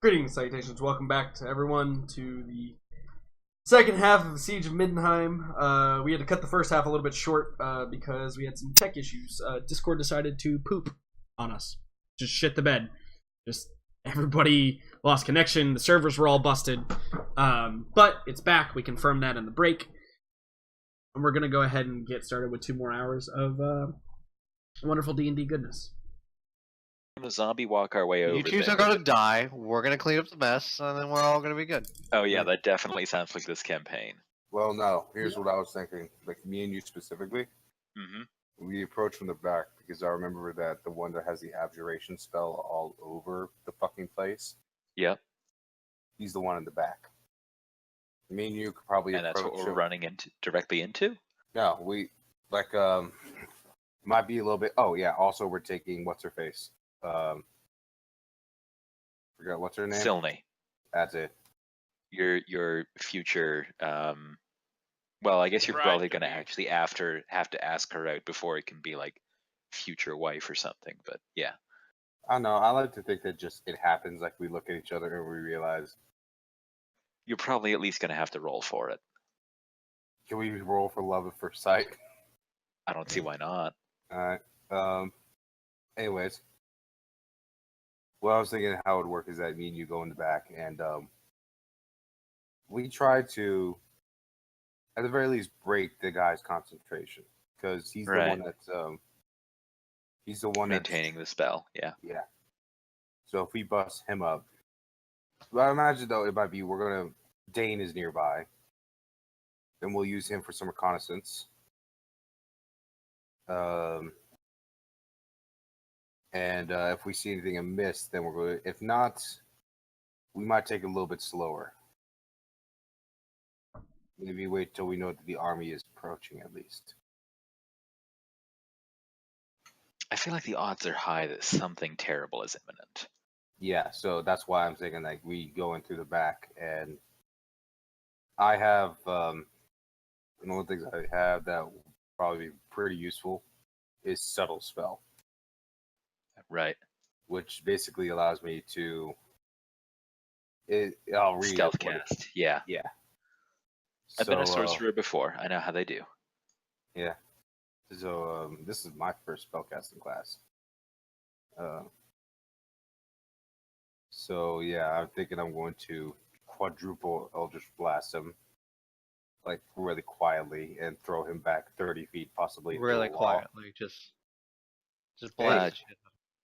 Greetings, salutations, welcome back to everyone to the second half of the Siege of Middenheim. We had to cut the first half a little bit short because we had some tech issues. Discord decided to poop on us. Just shit the bed. Just everybody lost connection, the servers were all busted. But it's back, we confirmed that in the break. And we're going to go ahead and get started with 2 more hours of wonderful D&D goodness. I'm gonna zombie walk our way over. You two are gonna die. We're gonna clean up the mess, and then we're all gonna be good. Oh yeah, that definitely sounds like this campaign. Well, no. Here's what I was thinking. Like me and you specifically. Mm-hmm. We approach from the back because I remember that the one that has the abjuration spell all over the fucking place. Yep. He's the one in the back. Me and you could probably. And that's what we're running directly into. No, we might be a little bit. Oh yeah. Also, we're taking what's her face. Forgot what's her name. Silney. That's it. Your future. Well, I guess you're probably gonna actually have to ask her out before it can be like future wife or something. But yeah. I know. I like to think that just it happens. Like we look at each other and we realize. You're probably at least gonna have to roll for it. Can we roll for love at first sight? I don't see why not. All right. Anyways. What I was thinking how it would work is that me and you go in the back and we try to, at the very least, break the guy's concentration because he's the one that's Maintaining the spell. Yeah. Yeah. So if we bust him up, well, I imagine though it might be Dane is nearby, then we'll use him for some reconnaissance. And if we see anything amiss, then we're going to... If not, we might take it a little bit slower. Maybe wait till we know that the army is approaching, at least. I feel like the odds are high that something terrible is imminent. Yeah, so that's why I'm thinking like we go in through the back, and I have... one of the things I have that will probably be pretty useful is Subtle Spell. Right. Which basically allows me to... I'll read Stealth cast. Yeah. Yeah. I've been a sorcerer before. I know how they do. Yeah. So this is my first spellcasting class. So yeah, I'm thinking I'm going to quadruple Eldritch Blast him, like really quietly, and throw him back 30 feet, possibly. Really quietly, just blast.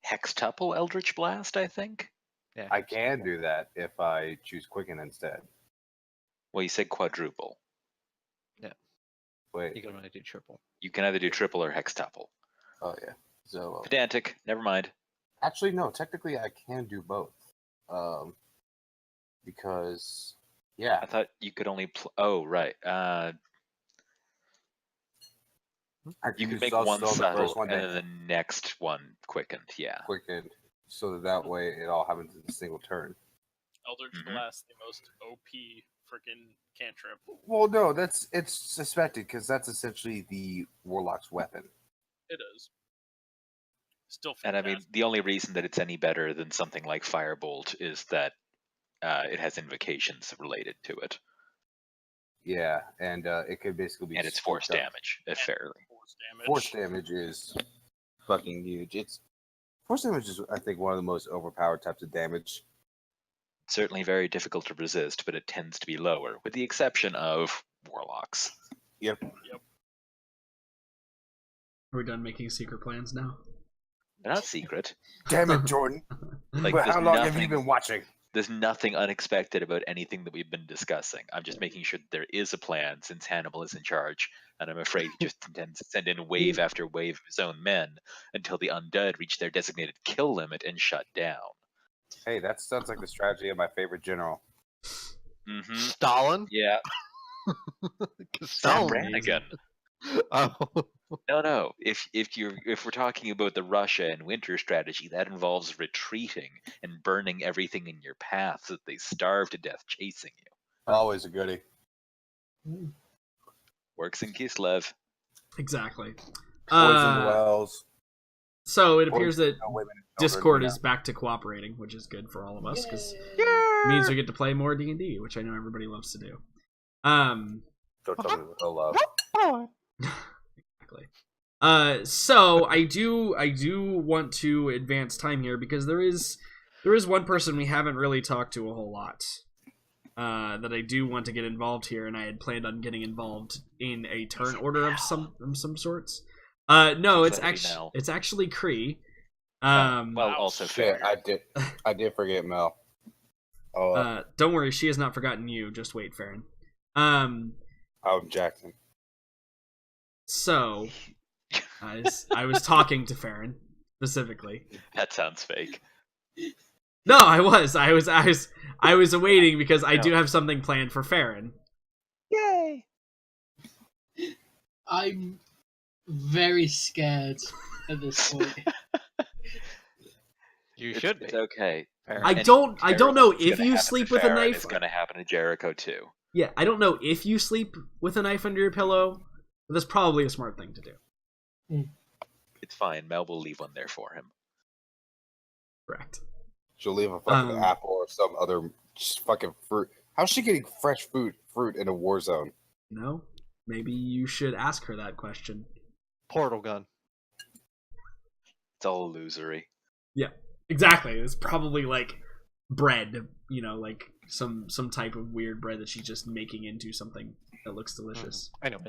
Hextuple Eldritch Blast, I think. Yeah. I can do that if I choose Quicken instead. Well, you said quadruple. Yeah. Wait. You can only do triple. You can either do triple or hextuple. Oh yeah. So pedantic. Never mind. Actually, no. Technically, I can do both. Because yeah. I thought you could only. Oh right. You can make one subtle and then the next one quickened. Yeah. Quickened, so that way it all happens in a single turn. Eldritch Blast, the most OP freaking cantrip. Well, no, it's suspected because that's essentially the warlock's weapon. It is. Still fantastic. And I mean, the only reason that it's any better than something like Firebolt is that it has invocations related to it. Yeah, and it could basically be... And it's force damage, fairly. Force damage is fucking huge. Force damage is, I think, one of the most overpowered types of damage. Certainly very difficult to resist, but it tends to be lower, with the exception of warlocks. Yep. Are we done making secret plans now? They're not secret. Damn it, Jordan. Like, how long have you been watching? There's nothing unexpected about anything that we've been discussing. I'm just making sure that there is a plan since Hannibal is in charge, and I'm afraid he just intends to send in wave after wave of his own men until the undead reach their designated kill limit and shut down. Hey, that sounds like the strategy of my favorite general. Mm-hmm. Stalin? Yeah. Stalin. Brannigan. Oh. No. If we're talking about the Russia and winter strategy, that involves retreating and burning everything in your path so that they starve to death chasing you. Always a goodie. Works in Kislev. Exactly. Poison wells. So it appears that No women and children, Discord yeah. is back to cooperating, which is good for all of us because Yeah. it means we get to play more D&D, which I know everybody loves to do. Don't tell me what they'll love. Exactly. So I do want to advance time here because there is one person we haven't really talked to a whole lot. That I do want to get involved here, and I had planned on getting involved in a turn order of some sorts. No, it's actually Kree. Well, also Shit, fair. I did forget Mel. Oh, Don't worry, she has not forgotten you. Just wait, Farron. I'm Jackson. So, I was talking to Farron specifically. That sounds fake. No, I was awaiting because I do have something planned for Farron. Yay! I'm very scared at this point. You should be. It's okay. I don't know if you sleep with a knife. It's gonna happen to Jericho too. Yeah, I don't know if you sleep with a knife under your pillow, but that's probably a smart thing to do. It's fine. Mel will leave one there for him. Correct. She'll leave a fucking apple or some other fucking fruit. How's she getting fresh fruit in a war zone? No, maybe you should ask her that question. Portal gun. It's all illusory. Yeah, exactly. It's probably like bread, like some type of weird bread that she's just making into something that looks delicious. I know.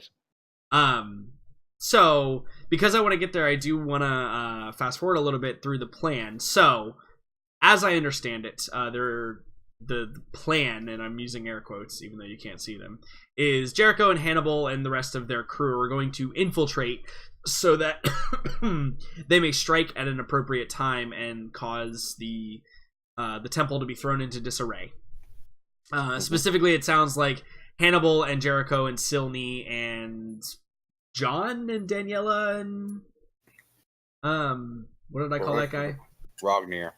So because I want to get there, I do want to fast forward a little bit through the plan. So, as I understand it, the plan, and I'm using air quotes even though you can't see them, is Jericho and Hannibal and the rest of their crew are going to infiltrate so that they may strike at an appropriate time and cause the temple to be thrown into disarray. Specifically, it sounds like Hannibal and Jericho and Silney and John and Daniela and what did I call that guy? Ragnar.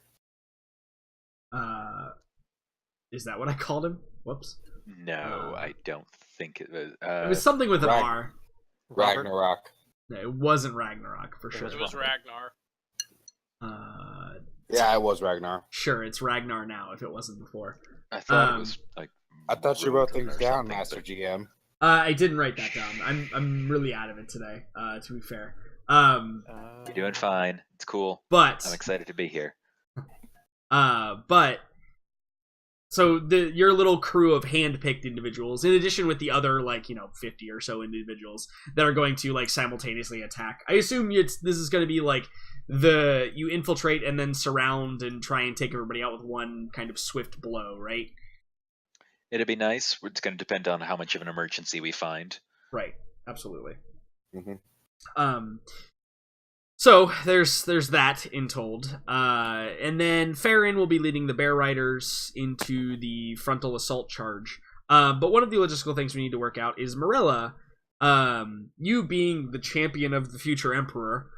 Is that what I called him? Whoops. No, I don't think it was. It was something with an R. Ragnarok. No, it wasn't Ragnarok for sure. It was Ragnar. Yeah, it was Ragnar. Sure, it's Ragnar now. If it wasn't before, I thought it was like. I thought you wrote Rogan things or down, something, Master but- GM. I didn't write that down. I'm really out of it today. To be fair, You're doing fine. It's cool. but I'm excited to be here. but so your little crew of hand-picked individuals, in addition with the other 50 or so individuals that are going to simultaneously attack. I assume this is going to be you infiltrate and then surround and try and take everybody out with one kind of swift blow, right? It'd be nice. It's going to depend on how much of an emergency we find. Right. Absolutely. Mm-hmm. So there's that in told, and then Farron will be leading the Bear Riders into the frontal assault charge. But one of the logistical things we need to work out is Marilla, you being the champion of the future Emperor,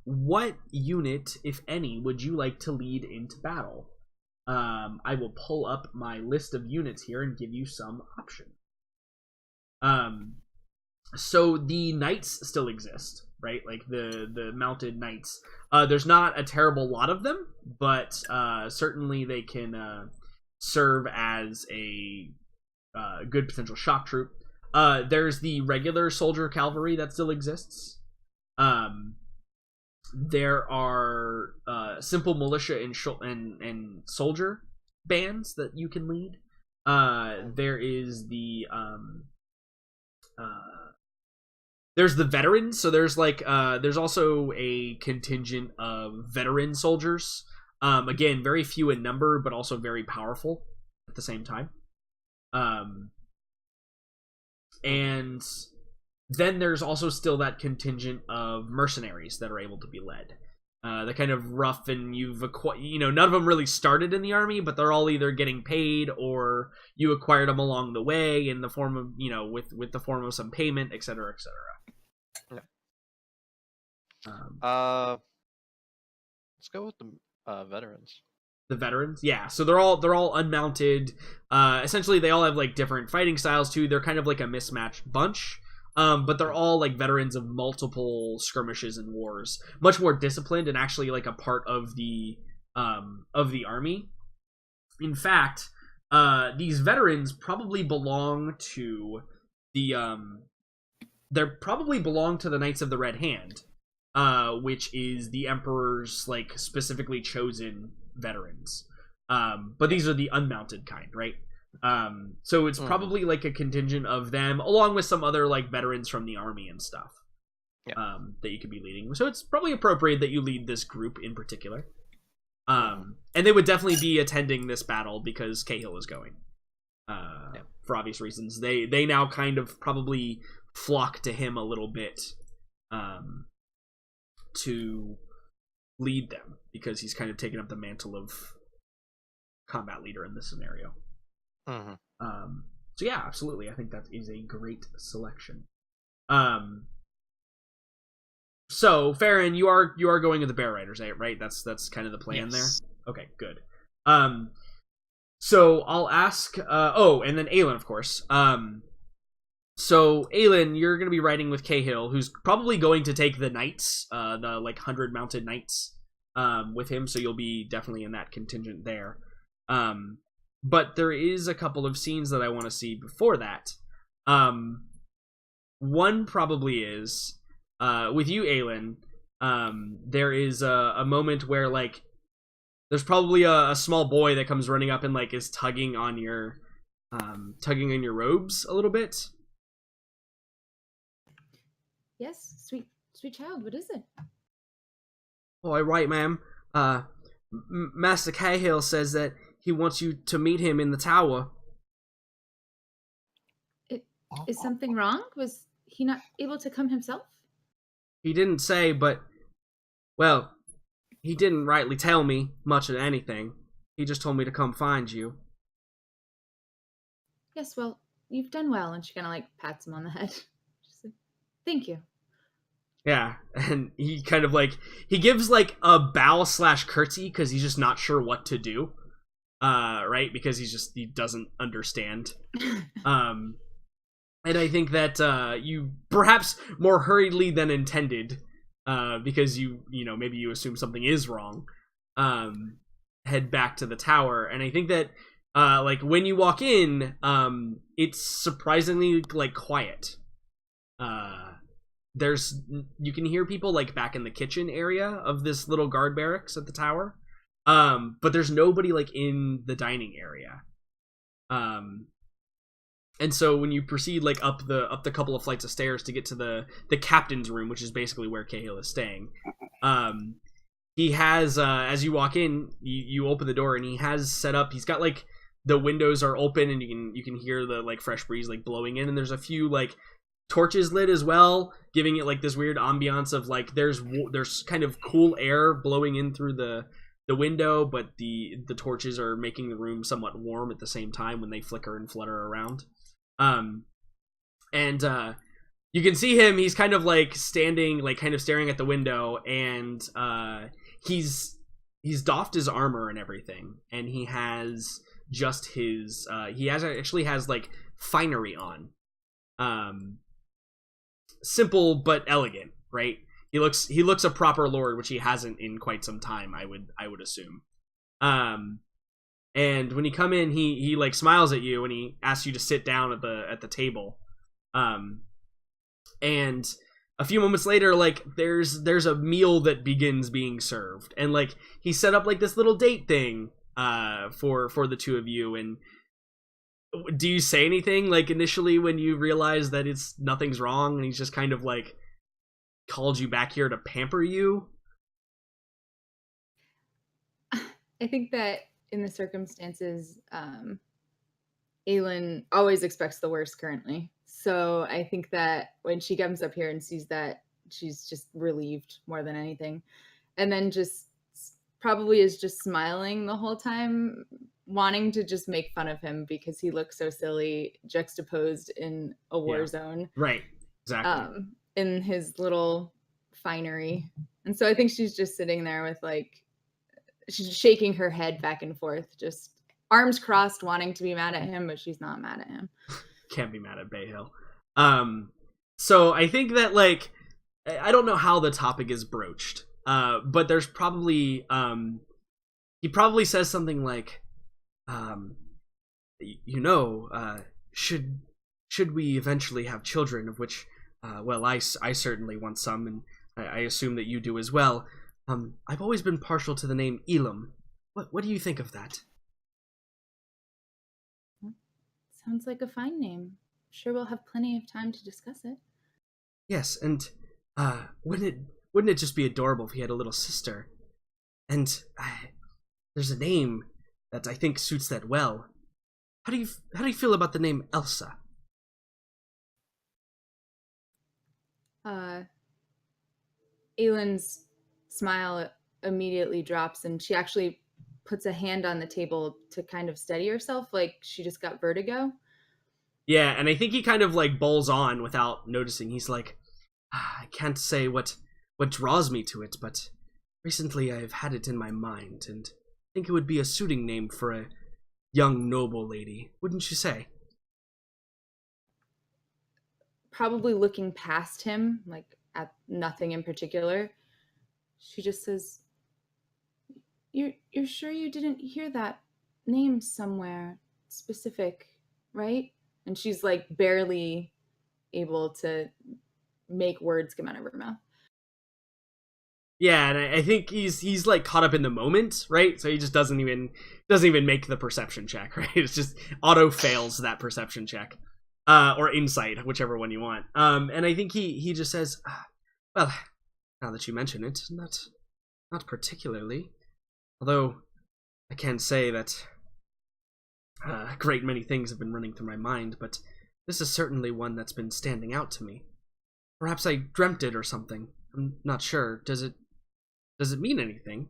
what unit, if any, would you like to lead into battle? I will pull up my list of units here and give you some options. So the knights still exist, right? The mounted knights. There's not a terrible lot of them, but certainly they can serve as a good potential shock troop. There's the regular soldier cavalry that still exists. There are simple militia and soldier bands that you can lead. There is there's the veterans, so there's there's also a contingent of veteran soldiers. Again, very few in number, but also very powerful at the same time. And then there's also still that contingent of mercenaries that are able to be led. They're kind of rough, and none of them really started in the army, but they're all either getting paid or you acquired them along the way in the form of, with the form of some payment, etc., etc. Let's go with the veterans. The veterans, yeah. So they're all unmounted. Essentially, they all have different fighting styles too. They're kind of like a mismatched bunch. But they're all like veterans of multiple skirmishes and wars, much more disciplined and actually like a part of the army. In fact, these veterans probably belong to the they probably belong to the Knights of the Red Hand, which is the Emperor's like specifically chosen veterans. But these are the unmounted kind, right? So it's probably like a contingent of them, along with some other like veterans from the army and stuff. That you could be leading. So it's probably appropriate that you lead this group in particular. And they would definitely be attending this battle because Cahill is going. For obvious reasons. They now kind of probably flock to him a little bit to lead them, because he's kind of taken up the mantle of combat leader in this scenario. So yeah, absolutely. I think that is a great selection. So Farron, you are going to the Bear Riders, right? That's kind of the plan there. Okay, good. So I'll ask. And then Aelin, of course. So Aelin, you're going to be riding with Cahill, who's probably going to take the knights, the like 100 mounted knights, with him. So you'll be definitely in that contingent there. But there is a couple of scenes that I want to see before that. One probably is with you, Aelin. There is a moment where like there's probably a small boy that comes running up and like is tugging on your robes a little bit. Yes, sweet child. What is it? Oh, right, ma'am. Master Cahill says that he wants you to meet him in the tower. Is something wrong? Was he not able to come himself? He didn't say, but, well, he didn't rightly tell me much of anything. He just told me to come find you. Yes, well, you've done well. And she kind of like pats him on the head. She's like, thank you. Yeah, and he kind of like, he gives like a bow / curtsy because he's just not sure what to do. Right? Because he doesn't understand. And I think that you, perhaps more hurriedly than intended, because you know, maybe you assume something is wrong, head back to the tower. And I think that, like, when you walk in, it's surprisingly, like, quiet. You can hear people, like, back in the kitchen area of this little guard barracks at the tower. But there's nobody, like, in the dining area. And so when you proceed like up the couple of flights of stairs to get to the captain's room, which is basically where Cahill is staying, he has as you walk in, you open the door and he has set up. He's got like the windows are open and you can hear the like fresh breeze like blowing in, and there's a few like torches lit as well, giving it like this weird ambiance of like there's kind of cool air blowing in through the window, but the torches are making the room somewhat warm at the same time when they flicker and flutter around. You can see him, he's kind of like standing, like kind of staring at the window, and he's doffed his armor and everything, and he has just his actually has like finery on. Simple but elegant, right? He looks a proper lord, which he hasn't in quite some time, I would assume. And when you come in, he like smiles at you and he asks you to sit down at the table. And a few moments later, like there's a meal that begins being served, and like he set up like this little date thing for the two of you. And do you say anything like initially when you realize that nothing's wrong, and he's just kind of like called you back here to pamper you? I think that in the circumstances, Aelin always expects the worst currently. So I think that when she comes up here and sees that, she's just relieved more than anything. And then just probably is just smiling the whole time, wanting to just make fun of him because he looks so silly, juxtaposed in a war zone. Right, exactly. In his little finery. And so I think she's just sitting there with like, she's shaking her head back and forth, just arms crossed, wanting to be mad at him, but she's not mad at him. Can't be mad at Bayhill. So I think that like I don't know how the topic is broached, but there's probably he probably says something like, should we eventually have children, of which, well, I certainly want some, and I assume that you do as well. I've always been partial to the name Elam. What do you think of that? Sounds like a fine name. Sure, we'll have plenty of time to discuss it. Yes, and wouldn't it just be adorable if he had a little sister? And there's a name that I think suits that well. How do you feel about the name Elsa? Aylin's smile immediately drops, and she actually puts a hand on the table to kind of steady herself, like she just got vertigo. Yeah, and I think he kind of like bowls on without noticing. He's like, I can't say what draws me to it, but recently I've had it in my mind, and I think it would be a suiting name for a young noble lady, wouldn't you say? Probably looking past him, like at nothing in particular, she just says, You're sure you didn't hear that name somewhere specific, right? And she's like barely able to make words come out of her mouth. Yeah, and I think he's like caught up in the moment, right? So he just doesn't even make the perception check, right? It's just auto fails that perception check, or insight, whichever one you want. And I think he just says, well, now that you mention it, not particularly. Although I can say that a great many things have been running through my mind, but this is certainly one that's been standing out to me. Perhaps I dreamt it or something. I'm not sure. Does it mean anything?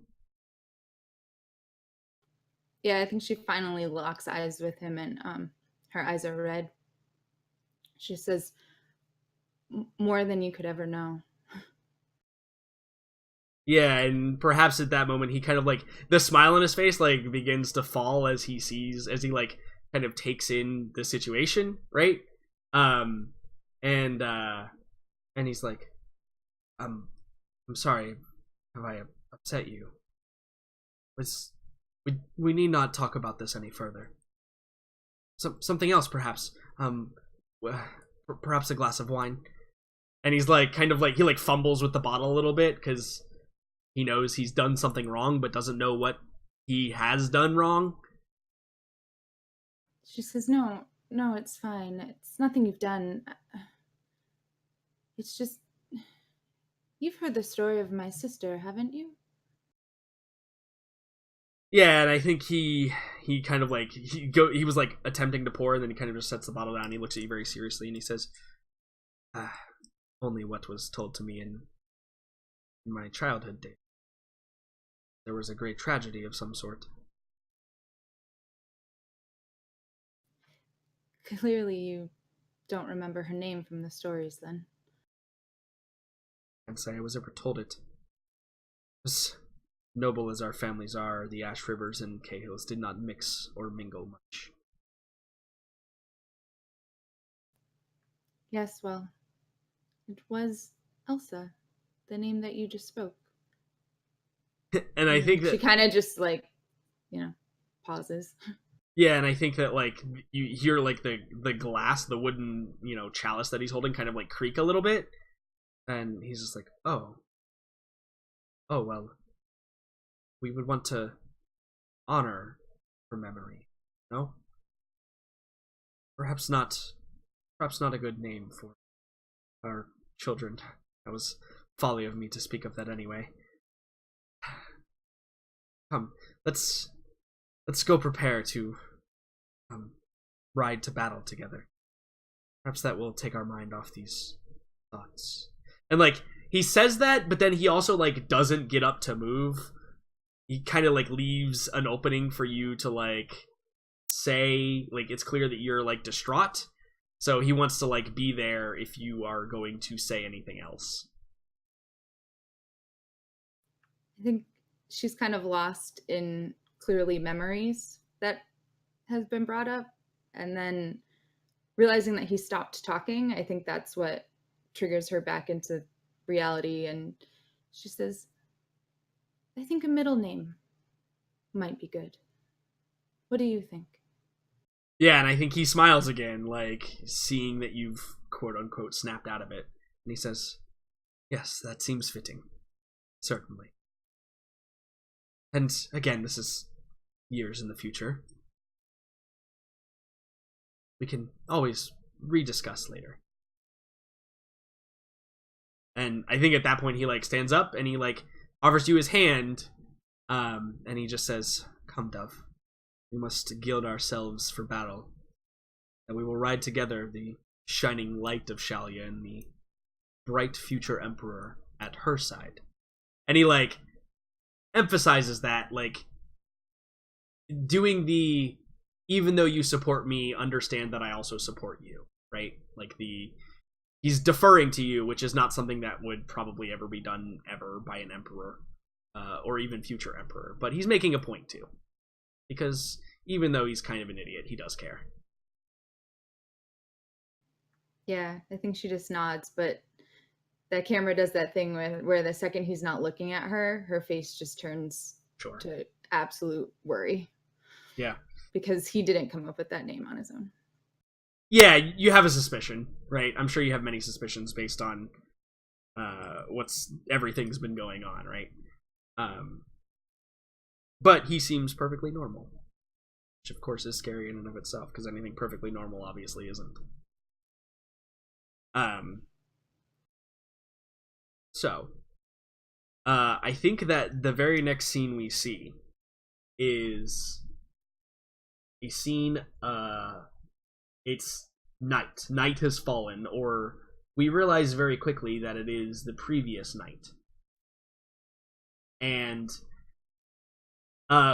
Yeah, I think she finally locks eyes with him, and her eyes are red. She says, more than you could ever know. Yeah, and perhaps at that moment he kind of like the smile on his face like begins to fall as he like kind of takes in the situation, right? And he's like, I'm sorry, have I upset you? We need not talk about this any further. Something else, perhaps. Perhaps a glass of wine. And he's like kind of like he like fumbles with the bottle a little bit because he knows he's done something wrong, but doesn't know what he has done wrong. She says, no, it's fine. It's nothing you've done. It's just, you've heard the story of my sister, haven't you? Yeah, and I think he kind of like he was like attempting to pour, and then he kind of just sets the bottle down. He looks at you very seriously, and he says, only what was told to me in my childhood days. There was a great tragedy of some sort. Clearly you don't remember her name from the stories, then. I can't say I was ever told it. As noble as our families are, the Ash Rivers and Cahills did not mix or mingle much. Yes, well, it was Elsa, the name that you just spoke. And I think that she kind of just like, pauses. Yeah, and I think that like you hear like the glass, the wooden, chalice that he's holding kind of like creak a little bit. And he's just like, oh well, we would want to honor her memory, no? Perhaps not a good name for our children. That was folly of me to speak of that anyway. Come, let's go prepare to ride to battle together. Perhaps that will take our mind off these thoughts. And like he says that, but then he also like doesn't get up to move. He kind of like leaves an opening for you to like say, like it's clear that you're like distraught. So he wants to like be there if you are going to say anything else. I think she's kind of lost in clearly memories that has been brought up, and then realizing that he stopped talking, I think that's what triggers her back into reality, and she says, I think a middle name might be good. What do you think? Yeah, and I think he smiles again, like, seeing that you've quote-unquote snapped out of it. And he says, yes, that seems fitting. Certainly. And, again, this is years in the future. We can always rediscuss later. And I think at that point he, like, stands up and he, like, offers you his hand. And he just says, come, Dove. We must gild ourselves for battle. And we will ride together the shining light of Shalia and the bright future emperor at her side. And he, like, emphasizes that, like, doing the, even though you support me, understand that I also support you, right? Like, he's deferring to you, which is not something that would probably ever be done ever by an emperor, or even future emperor. But he's making a point too, because even though he's kind of an idiot, he does care. Yeah, I think she just nods, but that camera does that thing where the second he's not looking at her, her face just turns to absolute worry. Yeah. Because he didn't come up with that name on his own. Yeah, you have a suspicion, right? I'm sure you have many suspicions based on everything's been going on, right? But he seems perfectly normal, which of course is scary in and of itself, because anything perfectly normal obviously isn't. So, I think that the very next scene we see is a scene, it's night. Night has fallen, or we realize very quickly that it is the previous night. And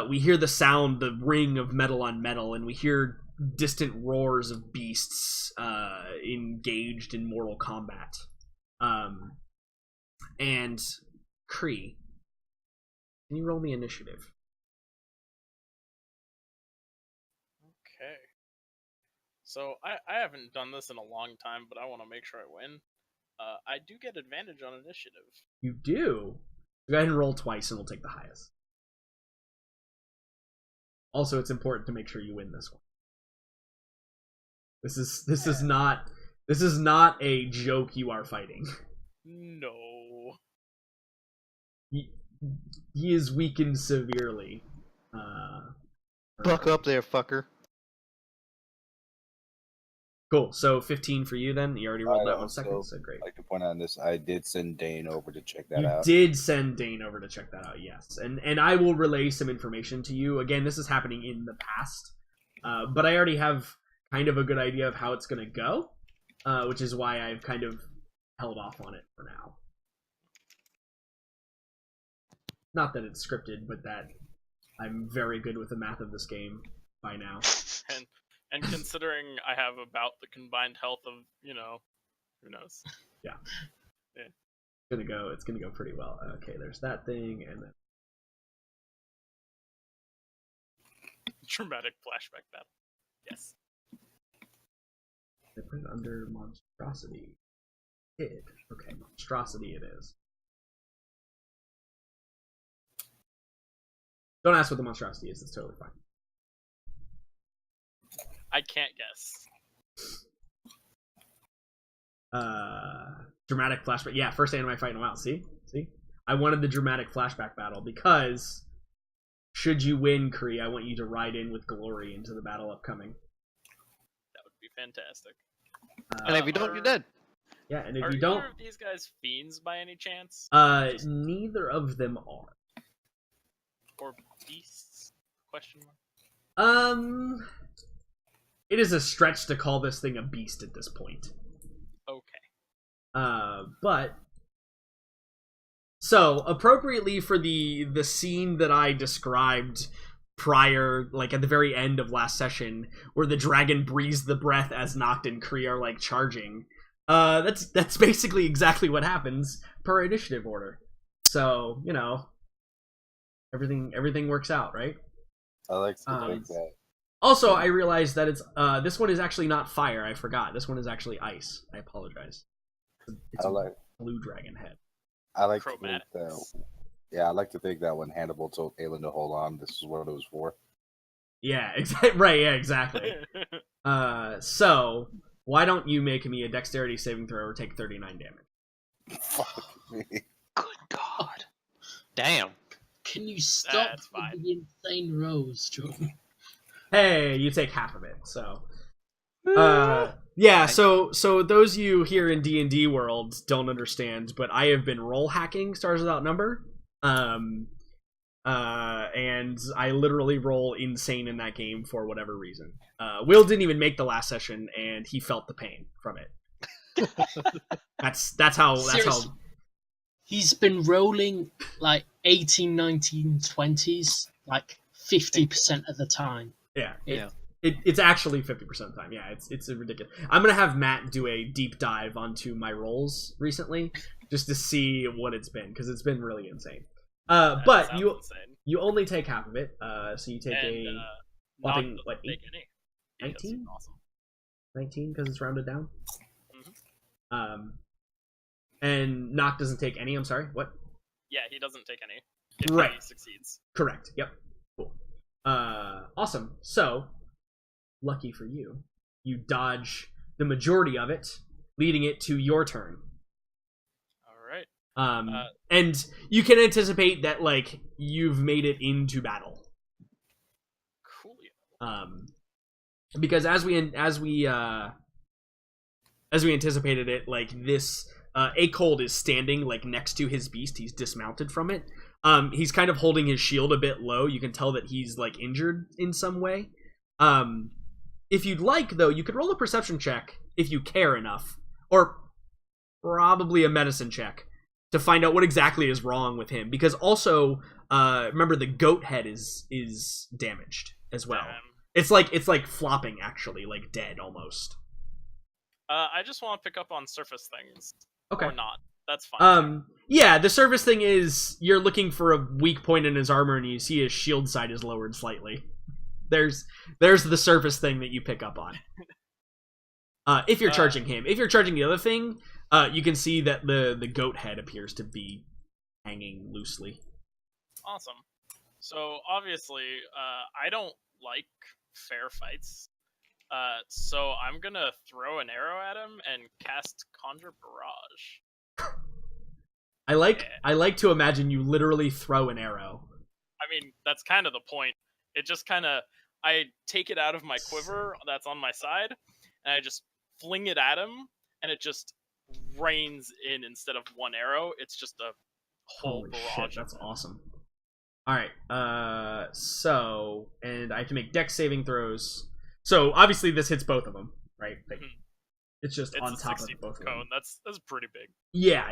we hear the sound, the ring of metal on metal, and we hear distant roars of beasts engaged in mortal combat. And Kree, can you roll me initiative? Okay. So I haven't done this in a long time, but I want to make sure I win. I do get advantage on initiative. You do? Go ahead and roll twice and we'll take the highest. Also, it's important to make sure you win this one. This is not a joke you are fighting. No. He is weakened severely. Buck up there, fucker. Cool. So 15 for you then. You already rolled that 1 second. So great. I'd like to point out this. I did send Dane over to check that You out. did send Dane over to check that out, yes. And I will relay some information to you. Again, this is happening in the past. But I already have kind of a good idea of how it's going to go. Which is why I've kind of held off on it for now. Not that it's scripted, but that I'm very good with the math of this game by now. And considering I have about the combined health of, who knows? Yeah. It's gonna go pretty well. Okay, there's that thing, and then Dramatic flashback battle. Yes. I put it under monstrosity. Okay, monstrosity it is. Don't ask what the monstrosity is. It's totally fine. I can't guess. Dramatic flashback. Yeah, first anime fight in a while. See? I wanted the dramatic flashback battle because should you win, Kree, I want you to ride in with glory into the battle upcoming. That would be fantastic. And if you don't, you're dead. Yeah, and if Are you don't... either of these guys fiends by any chance? Neither of them are. Or beasts? Question mark. It is a stretch to call this thing a beast at this point. Okay. But so appropriately for the scene that I described prior, like at the very end of last session, where the dragon breathes the breath as Noct and Kree are like charging. That's basically exactly what happens per initiative order. So everything works out, right? I like to think that. Also, I realized that it's this one is actually not fire. I forgot. This one is actually ice. I apologize. It's I a like blue dragon head. I like to think Chromatics. that. Yeah, I like to think that when Hannibal told Aelin to hold on, this is what it was for. Yeah, exactly. Right. Yeah, exactly. So why don't you make me a dexterity saving throw or take 39 damage? Fuck me. Good God. Damn. Can you stop That's with fine. the insane rolls, Jordan? Hey, you take half of it. So, yeah. So those of you here in D&D world don't understand, but I have been roll hacking Stars Without Number. And I literally roll insane in that game for whatever reason. Will didn't even make the last session, and he felt the pain from it. That's how. Seriously. He's been rolling like 18, 19, 20s like 50% of the time. Yeah. Yeah. It's actually 50% of the time. Yeah, it's ridiculous. I'm gonna have Matt do a deep dive onto my rolls recently, just to see what it's been, because it's been really insane. That But sounds insane. you only take half of it. So you take And a Noct whopping, doesn't what, take any. Because he's 19? Awesome. 19 because it's rounded down. Mhm. And Noct doesn't take any. I'm sorry. What? Yeah, he doesn't take any. If Right. he succeeds. Correct. Yep. Cool. Awesome. So, lucky for you, you dodge the majority of it, leading it to your turn. All right. And you can anticipate that, like, you've made it into battle. Coolio. Because as we anticipated it, like, this Acold is standing like next to his beast. He's dismounted from it. He's kind of holding his shield a bit low. You can tell that he's like injured in some way. If you'd like, though, you could roll a perception check if you care enough, or probably a medicine check to find out what exactly is wrong with him. Because also, remember, the goat head is damaged as well. Damn. It's like flopping, actually, like dead almost. I just want to pick up on surface things. Okay. Or not. That's fine. Yeah, the surface thing is you're looking for a weak point in his armor, and you see his shield side is lowered slightly. There's the surface thing that you pick up on. If you're charging him. If you're charging the other thing, you can see that the goat head appears to be hanging loosely. Awesome. So, obviously, I don't like fair fights. So I'm gonna throw an arrow at him and cast Conjure Barrage. I like to imagine you literally throw an arrow. I mean, that's kind of the point. It just kind of, I take it out of my quiver that's on my side, and I just fling it at him, and it just rains in instead of one arrow. It's just a whole Holy barrage. shit, that's awesome. Alright, so, and I have to make dex saving throws. So, obviously this hits both of them, right? Like, it's just It's on a top 60 of both of cone. them. That's pretty big. Yeah.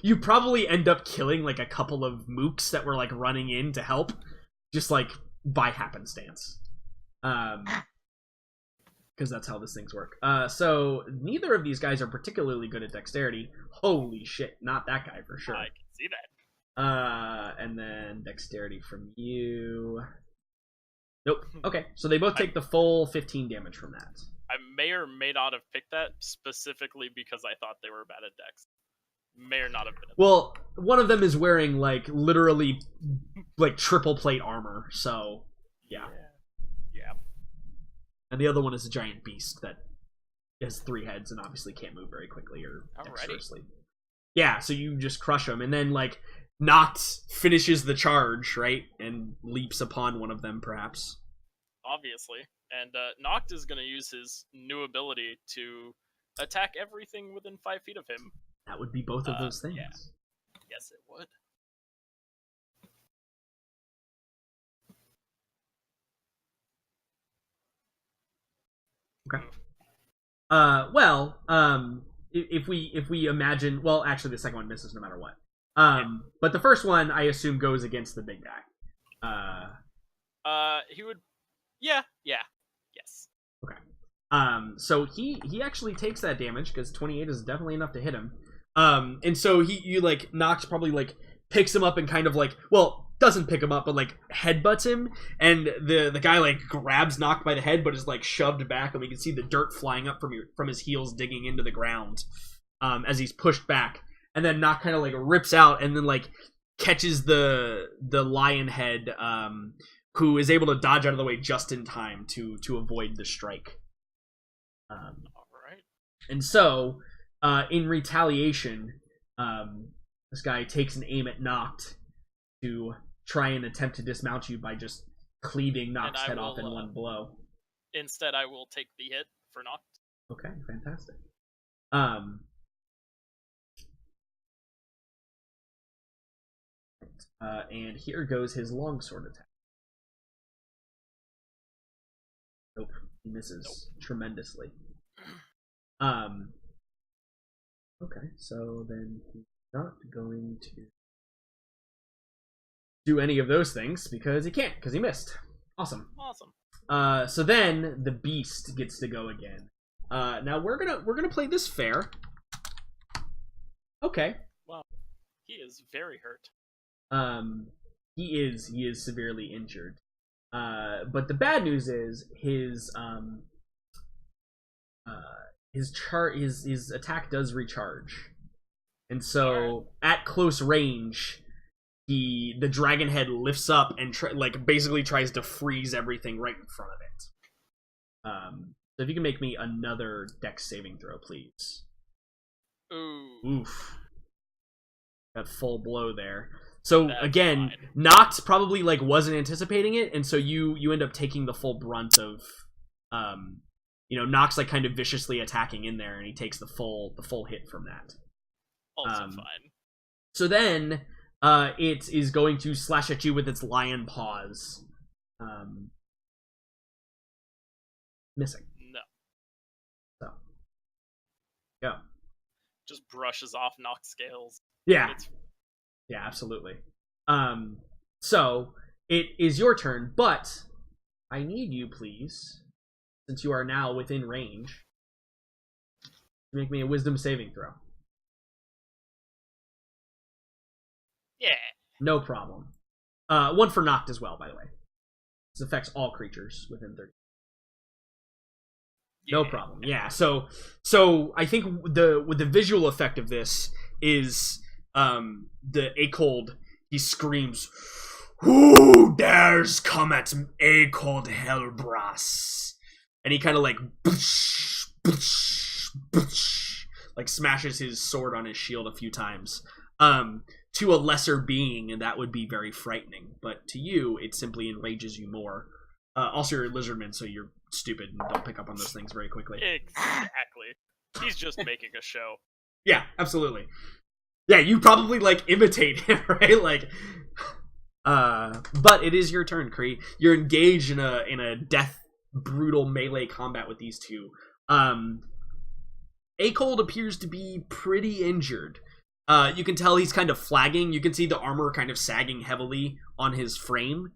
You probably end up killing, like, a couple of mooks that were, like, running in to help. Just, like, by happenstance. Because that's how these things work. So, neither of these guys are particularly good at dexterity. Holy shit, not that guy for sure. I can see that. And then dexterity from you. Nope. Okay, so they both take the full 15 damage from that. I may or may not have picked that specifically because I thought they were bad at dex. May or not have been. Well, one of them is wearing, like, literally, like, triple plate armor, so, yeah. And the other one is a giant beast that has 3 heads and obviously can't move very quickly or dexterously. Yeah, so you just crush them, and then, like, Noct finishes the charge, right? And leaps upon one of them, perhaps. Obviously. And Noct is going to use his new ability to attack everything within 5 feet of him. That would be both of those things. Yeah. Yes, it would. Okay. If we imagine, well, actually, the second one misses no matter what. But the first one, I assume, goes against the big guy. He would. Yeah. Yes. Okay. So he actually takes that damage because 28 is definitely enough to hit him. And so you like Noct probably like picks him up and kind of like, well, doesn't pick him up, but like headbutts him, and the guy like grabs Noct by the head, but is like shoved back, and we can see the dirt flying up from his heels, digging into the ground. as he's pushed back, and then Noct kind of like rips out and then like catches the lion head, who is able to dodge out of the way just in time to avoid the strike. All right. And so, in retaliation, this guy takes an aim at Noct to try and attempt to dismount you by just cleaving Noct's head off in one blow. Instead, I will take the hit for Noct. Okay, fantastic. And here goes his longsword attack. Nope, he misses tremendously. Okay, so then he's not going to do any of those things because he can't, because he missed. Awesome. So then the beast gets to go again. Now we're gonna play this fair. Okay. Wow. He is very hurt. He is severely injured. But the bad news is his attack does recharge. And so at close range, the dragon head lifts up and basically tries to freeze everything right in front of it. So if you can make me another dex saving throw, please. Ooh. Oof. That full blow there. So That's again, fine. Noct probably wasn't anticipating it, and so you end up taking the full brunt of Noct's kind of viciously attacking in there, and he takes the full hit from that. Also fine. So then it is going to slash at you with its lion paws. Missing. No. So. Go. Just brushes off Noct scales. Yeah. Yeah, absolutely. So it is your turn, but I need you, please, since you are now within range, to make me a wisdom saving throw. Yeah. No problem. One for Noct as well, by the way. This affects all creatures within 30. No problem. Yeah. So I think the visual effect of this is the Acold, he screams, "Who dares come at Acold Hellbrass?" And he kind of smashes his sword on his shield a few times. To a lesser being, and that would be very frightening, but to you, it simply enrages you more. Also, you're a lizardman, so you're stupid and don't pick up on those things very quickly. Exactly. He's just making a show. Yeah, absolutely. Yeah, you probably imitate him, right? But it is your turn, Kree. You're engaged in a death brutal melee combat with these two. Acold appears to be pretty injured. You can tell he's kind of flagging. You can see the armor kind of sagging heavily on his frame.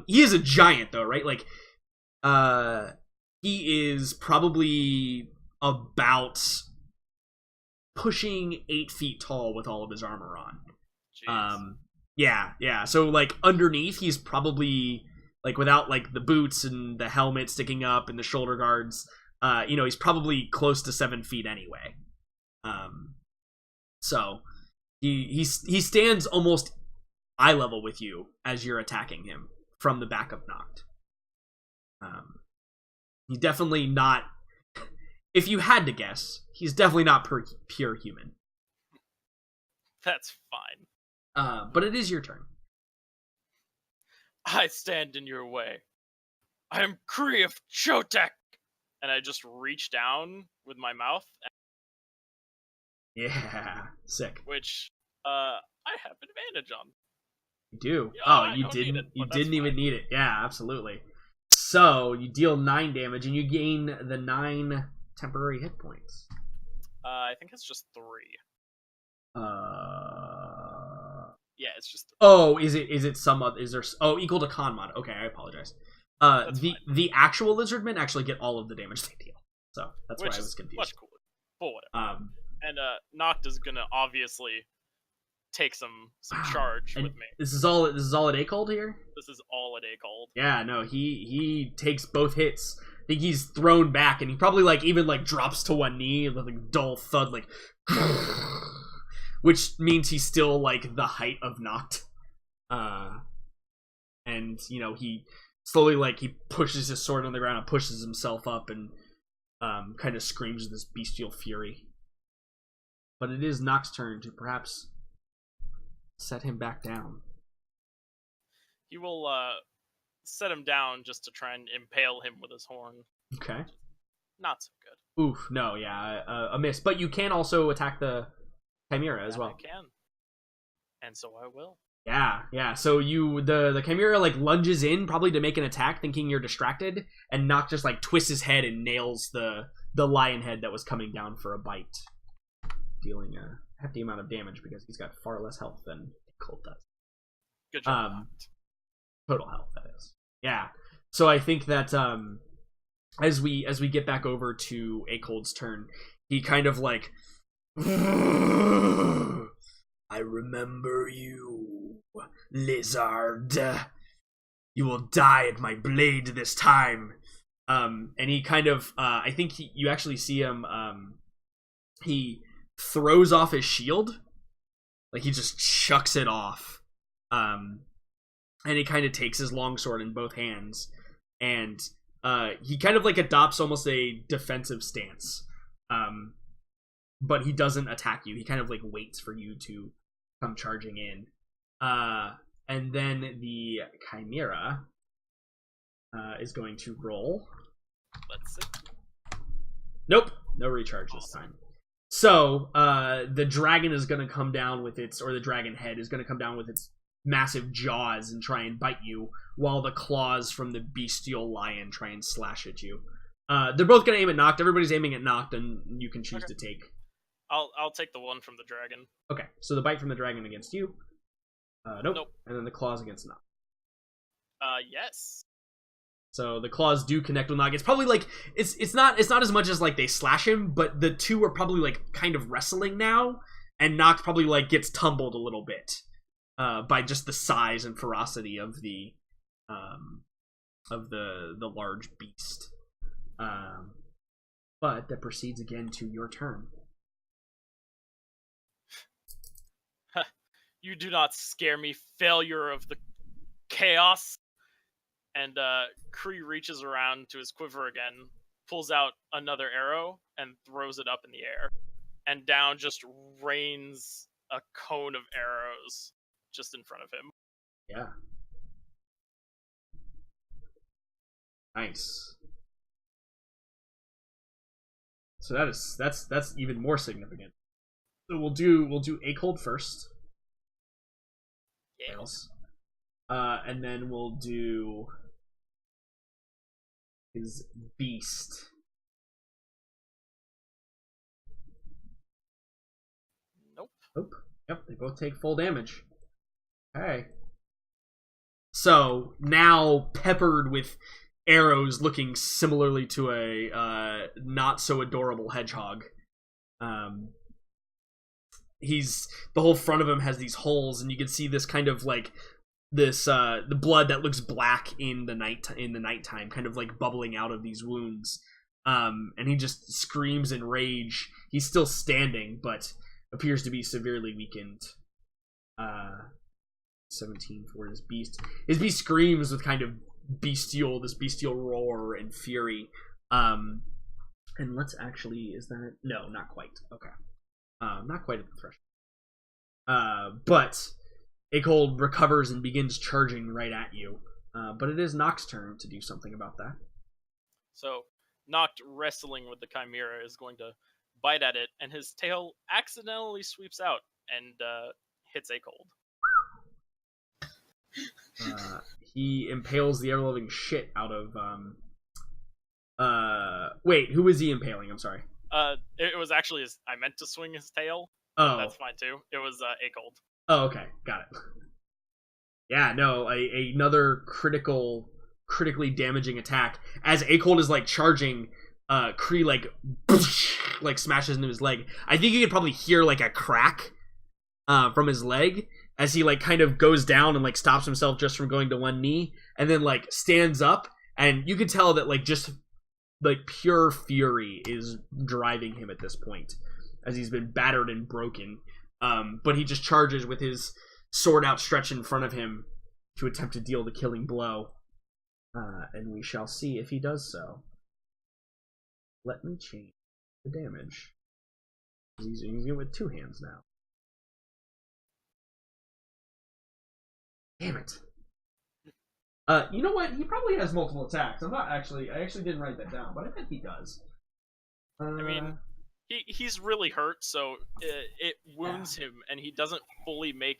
He is a giant, though, right? He is probably about pushing 8 feet tall with all of his armor on. Jeez. Yeah. So, underneath, he's probably, without, the boots and the helmet sticking up and the shoulder guards, he's probably close to 7 feet anyway. So, he stands almost eye level with you as you're attacking him from the back of Noct. He's definitely not... If you had to guess, he's definitely not pure human. That's fine. But it is your turn. I stand in your way. I am Kree of Chotek! And I just reach down with my mouth, Yeah, sick. which I have advantage on. You do. Yeah, Oh, I you don't need didn't. it, You but that's didn't even fine. need it. Yeah, absolutely. So you deal 9 damage, and you gain the 9 temporary hit points. I think it's just 3. Yeah, it's just 3. Oh, is it some other? Is there? Oh, equal to con mod. Okay, I apologize. That's The actual lizardmen actually get all of the damage they deal. So that's Which why I was is confused. much cooler. But whatever. And Noct is gonna obviously take some charge And with me. This is all at Acold here. This is all at Acold. Yeah, no, he takes both hits. I think he's thrown back, and he probably like even like drops to one knee with like dull thud, like, which means he's still like the height of Noct. And you know, he slowly like he pushes his sword on the ground and pushes himself up and kind of screams this bestial fury. But it is Noct's turn to perhaps set him back down. He will set him down just to try and impale him with his horn. Okay. Not so good. Oof, no, yeah, a miss. But you can also attack the Chimera as That well. I can. And so I will. Yeah. So the Chimera like lunges in probably to make an attack, thinking you're distracted, and Noct just like twists his head and nails the lion head that was coming down for a bite, dealing a hefty amount of damage because he's got far less health than Colt does. Good job. Total health, that is. Yeah. So I think that as we get back over to Acold's turn, he kind of like, I remember you, lizard. You will die at my blade this time. And he kind of, I think you actually see him, he throws off his shield. Like, he just chucks it off. And he kind of takes his longsword in both hands. And he kind of, like, adopts almost a defensive stance. But he doesn't attack you. He kind of, like, waits for you to come charging in. And then the Chimera is going to roll. Let's see. Nope. No recharge this time. So, the dragon is going to come down with its, or the dragon head is going to come down with its massive jaws and try and bite you, while the claws from the bestial lion try and slash at you. They're both going to aim at Noct. Everybody's aiming at Noct, and you can choose to take. I'll take the one from the dragon. Okay, so the bite from the dragon against you. Nope. And then the claws against Noct. Yes. So the claws do connect with Noct. It's probably like it's not as much as like they slash him, but the two are probably like kind of wrestling now, and Noct probably like gets tumbled a little bit by just the size and ferocity of the large beast. But that proceeds again to your turn. You do not scare me, failure of the chaos. And Kree reaches around to his quiver again, pulls out another arrow, and throws it up in the air. And down just rains a cone of arrows just in front of him. Yeah. Nice. So that's even more significant. So we'll do Acold first. Yes. And then we'll do his beast. Nope. Yep, they both take full damage. Okay. So now peppered with arrows looking similarly to a not so adorable hedgehog. The whole front of him has these holes, and you can see this kind of like this the blood that looks black in the nighttime, kind of like bubbling out of these wounds. And he just screams in rage. He's still standing, but appears to be severely weakened. 17 for his beast. His beast screams with kind of bestial roar and fury. And let's actually, is that, no, not quite. Okay. Not quite at the threshold. But Acold recovers and begins charging right at you. But it is Noct's turn to do something about that. So, Noct, wrestling with the Chimera, is going to bite at it, and his tail accidentally sweeps out and hits Acold. He impales the ever-loving shit out of... Wait, who was he impaling? I'm sorry. It was actually I meant to swing his tail. Oh. That's fine, too. It was Acold. Oh, okay. Got it. Yeah, no, another critically damaging attack. As Acold is, like, charging, Kree, like smashes into his leg. I think you could probably hear, like, a crack from his leg as he, like, kind of goes down and, like, stops himself just from going to one knee, and then, like, stands up, and you could tell that, like, just like pure fury is driving him at this point, as he's been battered and broken. But he just charges with his sword outstretched in front of him to attempt to deal the killing blow. And we shall see if he does so. Let me change the damage. He's using it with 2 hands now. Damn it. You know what? He probably has multiple attacks. I actually didn't write that down, but I bet he does. I mean, he's really hurt, so it wounds him, and he doesn't fully make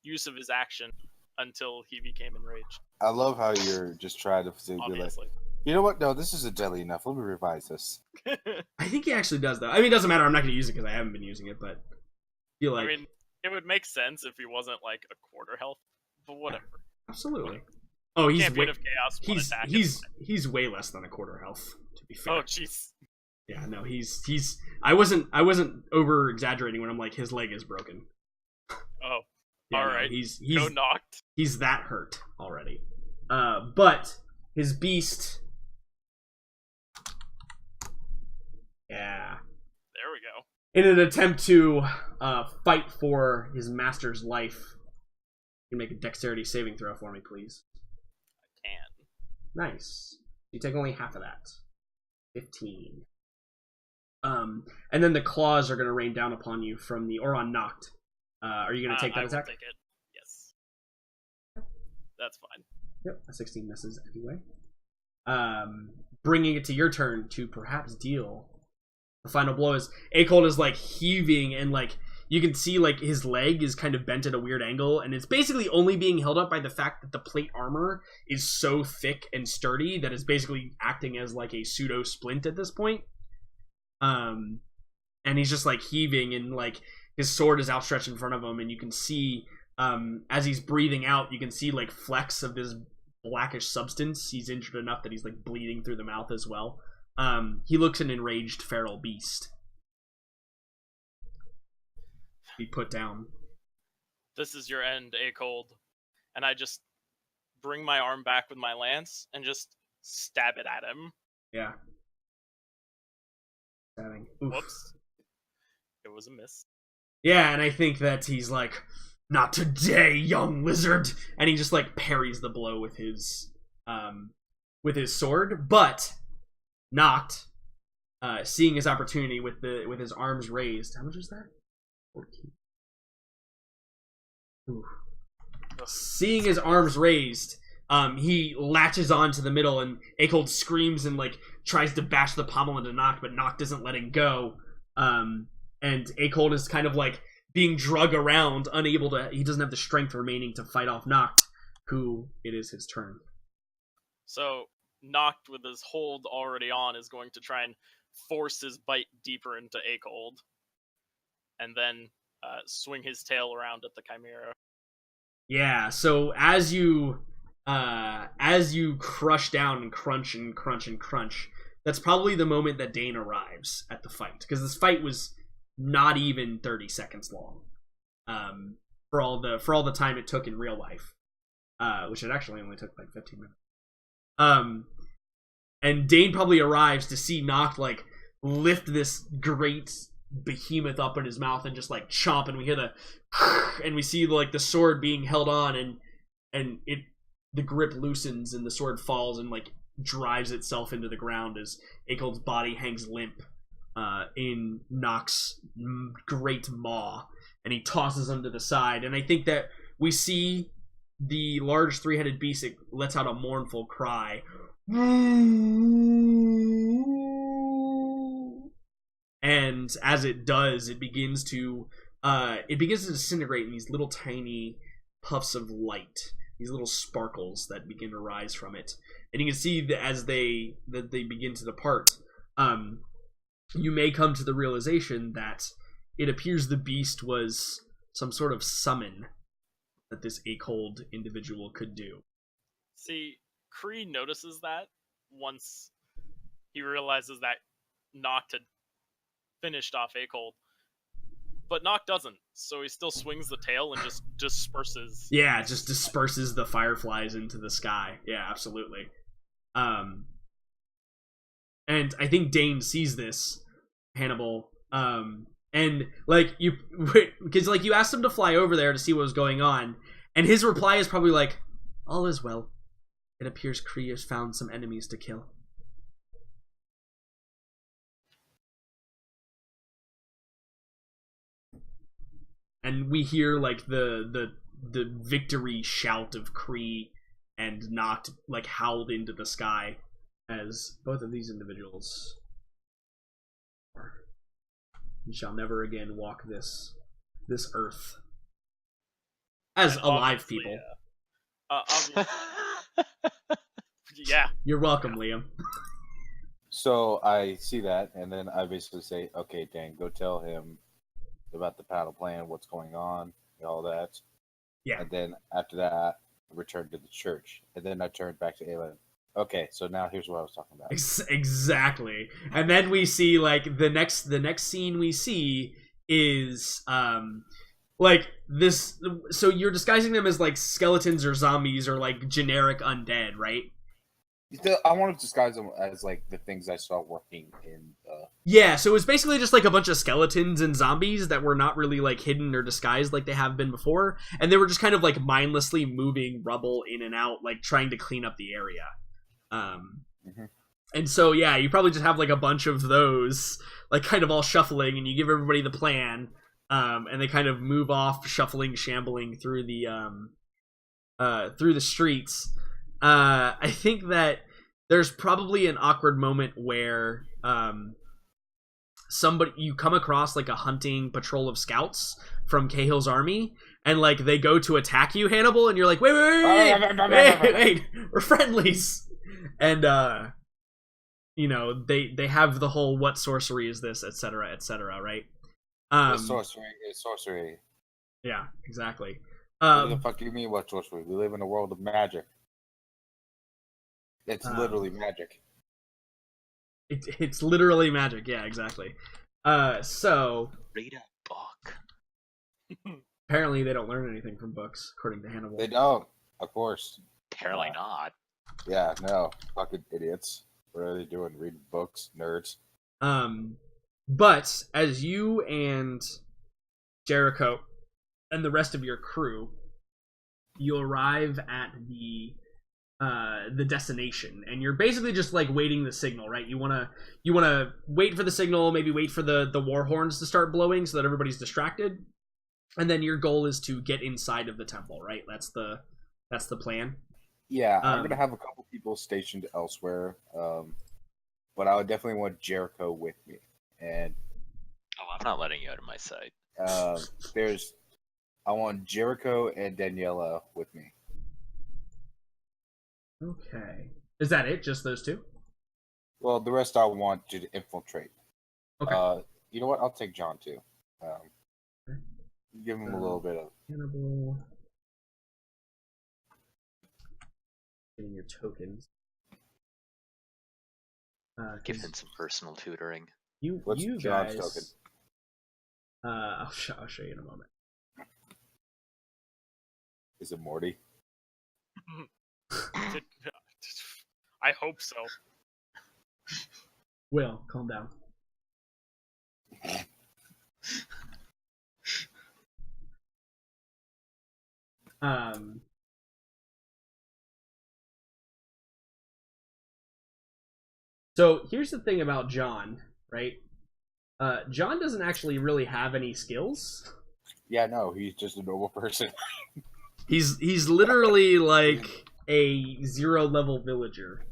use of his action until he became enraged. I love how you're just trying to be like, Obviously. you know what? No, this isn't deadly enough. Let me revise this. I think he actually does, though. I mean, it doesn't matter. I'm not going to use it because I haven't been using it, but I feel like... I mean, it would make sense if he wasn't like a quarter health, but whatever. Absolutely. Oh, he's Champion of Chaos, one attack. He's way less than a quarter health, to be fair. Oh, jeez. Yeah, no, he's I wasn't over exaggerating when I'm like his leg is broken. Oh, Yeah, all no, right. he's Go knocked. he's that hurt already. But his beast. Yeah. There we go. In an attempt to fight for his master's life, you can make a dexterity saving throw for me, please. I can. Nice. You take only half of that. 15. And then the claws are going to rain down upon you from the Oron knocked. Are you going to take that I attack? will take it. Yes. That's fine. Yep, a 16 misses anyway. Bringing it to your turn to perhaps deal the final blow. Is Acold is like heaving, and like you can see like his leg is kind of bent at a weird angle, and it's basically only being held up by the fact that the plate armor is so thick and sturdy that it's basically acting as like a pseudo splint at this point. And he's just like heaving, and like his sword is outstretched in front of him, and you can see as he's breathing out, you can see like flecks of this blackish substance. He's injured enough that he's like bleeding through the mouth as well. He looks an enraged feral beast. Be put down. This is your end, Acold. And I just bring my arm back with my lance and just stab it at him. Yeah. Stabbing. Oof. Whoops. It was a miss. Yeah, and I think that he's like, not today, young lizard, and he just like parries the blow with his sword, but knocked, seeing his opportunity with his arms raised. How much was that? 14. Ooh. Seeing his arms raised, he latches onto the middle, and Acold screams and like tries to bash the pommel into Noct, but Noct isn't letting go. And Acold is kind of like being drug around, unable to. He doesn't have the strength remaining to fight off Noct, who it is his turn. So Noct, with his hold already on, is going to try and force his bite deeper into Acold, and then swing his tail around at the Chimera. Yeah. So as you crush down and crunch and crunch and crunch, that's probably the moment that Dane arrives at the fight, because this fight was not even 30 seconds long. For all the time it took in real life, which it actually only took like 15 minutes. And Dane probably arrives to see Noct like lift this great behemoth up in his mouth and just like chomp, and we hear the and we see like the sword being held on, and the grip loosens and the sword falls and like drives itself into the ground as Acold's body hangs limp in Noct's great maw, and he tosses him to the side. And I think that we see the large three-headed beast, it lets out a mournful cry. And as it does, it begins to disintegrate in these little tiny puffs of light, these little sparkles that begin to rise from it. And you can see that as they begin to depart, you may come to the realization that it appears the beast was some sort of summon that this Acold individual could do. See, Kree notices that once he realizes that Noct had finished off Acold. But Noct doesn't, so he still swings the tail and just disperses. Yeah, just disperses the fireflies into the sky. Yeah, absolutely. and I think Dane sees this, Hannibal, and like you, because like you asked him to fly over there to see what was going on, and his reply is probably like, "All is well. It appears Kree has found some enemies to kill." And we hear like the victory shout of Kree and Noct like howled into the sky as both of these individuals shall never again walk this earth as And alive obviously, people. Obviously, yeah. You're welcome, Liam. So I see that, and then I basically say, "Okay, Dan, go tell him about the battle plan, what's going on, and all that." Yeah. And then after that, I return to the church, and then I turn back to Aelin. Okay, so now here's what I was talking about. Exactly. And then we see like the next scene we see is like this. So you're disguising them as like skeletons or zombies or like generic undead, right? I want to disguise them as like the things I saw working in. Yeah, so it's basically just like a bunch of skeletons and zombies that were not really like hidden or disguised like they have been before, and they were just kind of like mindlessly moving rubble in and out, like trying to clean up the area. And so yeah, you probably just have like a bunch of those, like kind of all shuffling, and you give everybody the plan, and they kind of move off, shuffling, shambling through the streets. I think that there's probably an awkward moment where you come across like a hunting patrol of scouts from Cahill's army, and like they go to attack you, Hannibal, and you're like, wait, we're friendlies, and you know they have the whole what sorcery is this, etc., right? Sorcery. Yeah, exactly. What the fuck do you mean what sorcery? We live in a world of magic. It's literally magic. It's literally magic. Yeah, exactly. So Read a book. apparently they don't learn anything from books, according to Hannibal. They don't, of course. Apparently not. Yeah, no, fucking idiots. What are they doing? Reading books, nerds. But as you and Jericho and the rest of your crew, you arrive at the destination, and you're basically just like waiting the signal, right? You wanna wait for the signal, maybe wait for the war horns to start blowing so that everybody's distracted, and then your goal is to get inside of the temple, right? That's the plan. Yeah, I'm gonna have a couple people stationed elsewhere, but I would definitely want Jericho with me. And I'm not letting you out of my sight. I want Jericho and Daniela with me. Okay. Is that it? Just those two? Well, the rest I want to infiltrate. Okay. You know what? I'll take John too. Give him a little bit of Hannibal. Getting your tokens. Give him some personal tutoring. What's You John's guys. token? I'll show you in a moment. Is it Morty? I hope so. Will, calm down. So here's the thing about John, right? John doesn't actually really have any skills. Yeah, no, he's just a normal person. He's literally like a 0-level villager.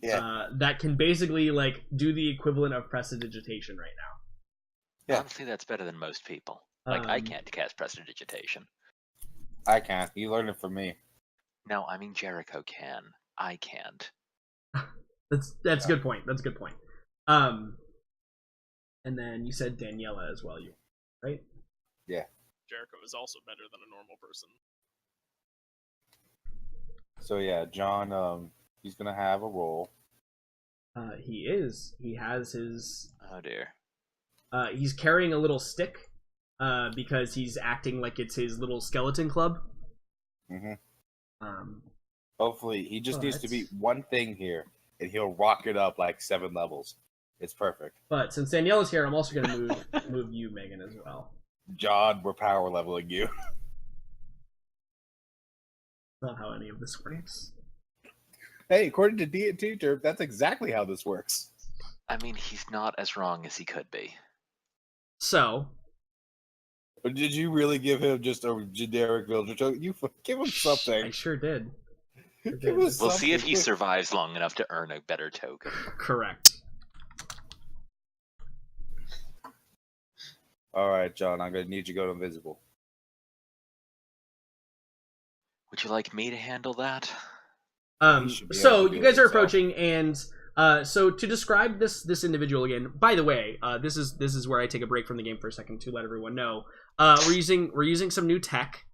Yeah. That can basically like do the equivalent of prestidigitation right now. Yeah. Honestly, that's better than most people. Like, I can't cast prestidigitation. I can't. You learned it from me. No, I mean Jericho can. I can't. That's a good point. That's a good point. And then you said Daniela as well, right? Yeah. Jericho is also better than a normal person. So yeah, John, he's gonna have a role. He is. He has his. Oh dear. He's carrying a little stick, because he's acting like it's his little skeleton club. Hopefully, he just needs to be one thing here. and he'll rock it up like 7 levels. It's perfect. But since Daniela's here, I'm also going to move you, Megan, as well. John, we're power leveling you. Not how any of this works. Hey, according to D&T Terp, that's exactly how this works. I mean, he's not as wrong as he could be. So, But did you really give him just a generic villager token? You give him something. I sure did. Give him We'll see if something. he survives long enough to earn a better token. Correct. All right, John, I'm going to need you to go invisible. Would you like me to handle that? He should be So able to you do guys it are himself. approaching, and so to describe this individual again. By the way, this is where I take a break from the game for a second to let everyone know. We're using some new tech.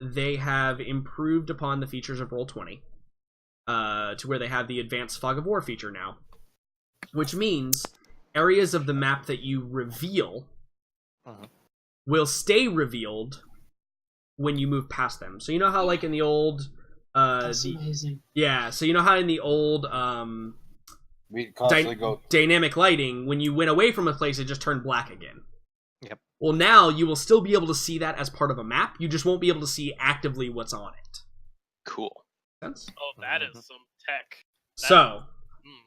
They have improved upon the features of Roll20, to where they have the advanced Fog of War feature now, which means areas of the map that you reveal will stay revealed when you move past them. So you know how, like, in the old That's amazing. yeah, so you know how in the old We constantly go. dynamic lighting, when you went away from a place, it just turned black again. Yep. Well, now you will still be able to see that as part of a map. You just won't be able to see actively what's on it. Cool. Sense? Oh, that is some tech. So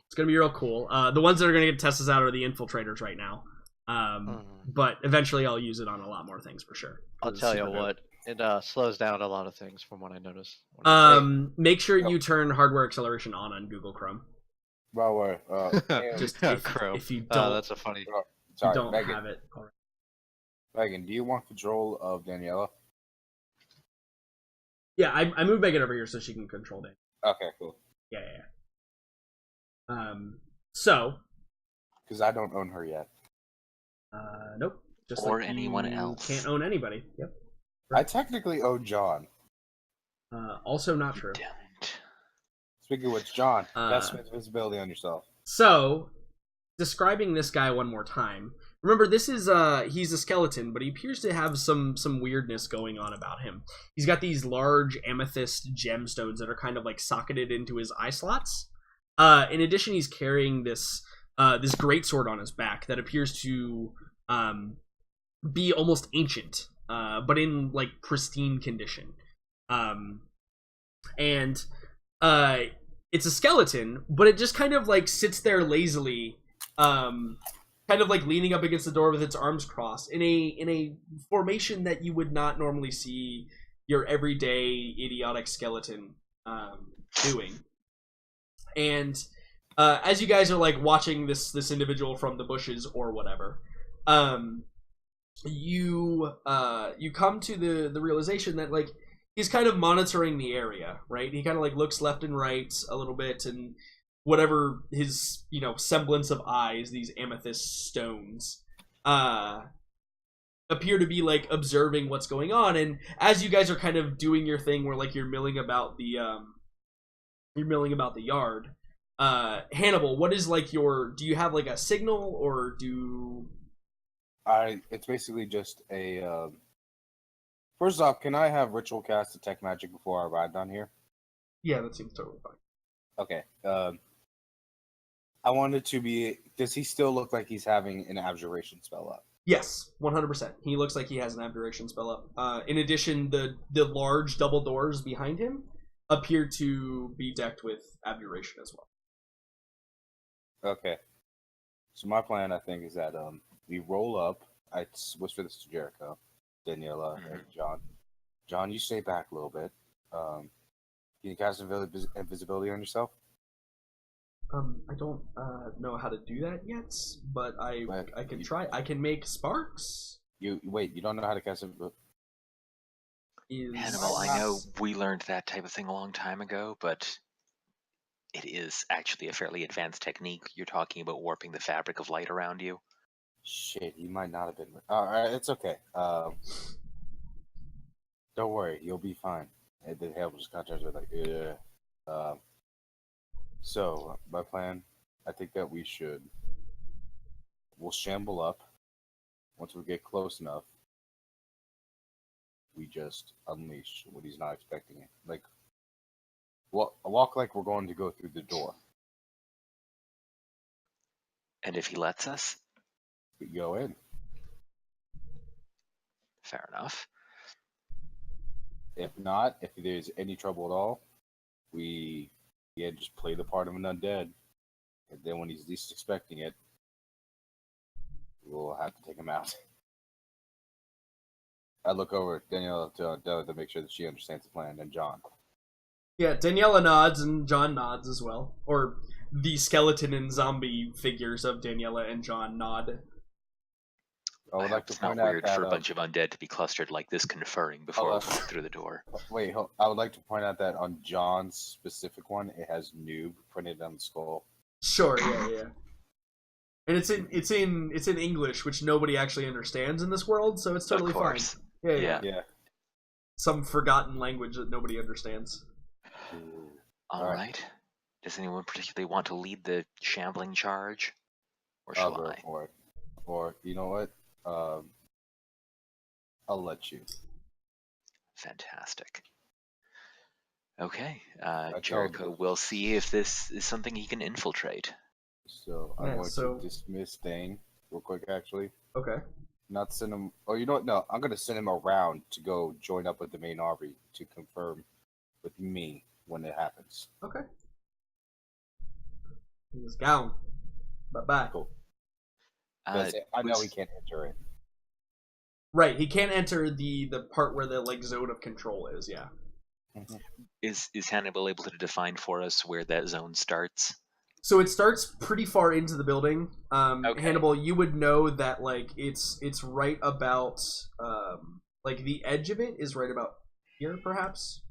it's gonna be real cool. The ones that are gonna get tested out are the infiltrators right now. But eventually I'll use it on a lot more things for sure. I'll It's tell you super dope. what, it slows down a lot of things from what I noticed. Make sure you turn hardware acceleration on Google Chrome. By the way, Just Chrome. if you don't, That's a funny. sorry, don't Megan. have it already. Megan, do you want control of Daniela? Yeah, I moved Megan over here so she can control it. Okay, cool. Yeah. So, Because I don't own her yet. nope. Just Or like anyone you else. can't own anybody. Yep. I technically own John. Also not true. Don't. Speaking of which, John, Uh, cast visibility on yourself. So, describing this guy one more time. Remember, this is he's a skeleton, but he appears to have some weirdness going on about him. He's got these large amethyst gemstones that are kind of like socketed into his eye slots. In addition, he's carrying this greatsword on his back that appears to be almost ancient, but in like pristine condition. And it's a skeleton, but it just kind of like sits there lazily, kind of like leaning up against the door with its arms crossed in a formation that you would not normally see your everyday idiotic skeleton doing. And as you guys are like watching this individual from the bushes or whatever, you come to the realization that like he's kind of monitoring the area, right? He kind of like looks left and right a little bit, and whatever his semblance of eyes, these amethyst stones, appear to be like observing what's going on. And as you guys are kind of doing your thing where like you're milling about the yard, Hannibal, what is like do you have like a signal, or It's basically just a. First off, can I have ritual cast detect magic before I ride down here? Yeah, that seems totally fine. Okay. I wanted to be. Does he still look like he's having an abjuration spell up? Yes, 100%. He looks like he has an abjuration spell up. In addition, the large double doors behind him appear to be decked with abjuration as well. Okay. So my plan, I think, is that we roll up. I whisper this to Jericho, Daniela, and John. John, you stay back a little bit. Can you cast invisibility on yourself? I don't know how to do that yet, but I can try. I can make sparks. You don't know how to cast it? Hannibal, I know we learned that type of thing a long time ago, but it is actually a fairly advanced technique. You're talking about warping the fabric of light around you. Shit, you might not have been. Alright, it's okay. Don't worry, you'll be fine. And the hell just kind of turns like, yeah. So, my plan, I think that we'll shamble up. Once we get close enough, we just unleash what he's not expecting. Like, walk like we're going to go through the door. And if he lets us, We go in. fair enough. If not, if there's any trouble at all, we just play the part of an undead. And then when he's least expecting it, we'll have to take him out. I look over at Daniela to make sure that she understands the plan, and John. Yeah, Daniela nods and John nods as well. Or the skeleton and zombie figures of Daniela and John nod. I would like to It's not point out weird that, for a bunch of undead to be clustered like this, conferring before we walk through the door. Wait, I would like to point out that on John's specific one, it has noob printed on the skull. Sure, yeah. And it's in English, which nobody actually understands in this world, so it's totally Of course. fine. Yeah. Yeah. Some forgotten language that nobody understands. All right. Does anyone particularly want to lead the shambling charge? Or shall I'll go I? for it. Or, you know what? I'll let you. Fantastic. Okay. told Jericho you. will see if this is something he can infiltrate. So I'm Yeah, going so- to dismiss Dane real quick, actually. Okay. Not send him. Oh, you know what? No, I'm going to send him around to go join up with the main army to confirm with me when it happens. Okay. He's gone. Bye-bye. Cool. Because I know was- he can't enter it. Right, he can't enter the part where the like zone of control is, yeah. Is Hannibal able to define for us where that zone starts? So it starts pretty far into the building. Okay. Hannibal, you would know that like it's right about like the edge of it is right about here, perhaps.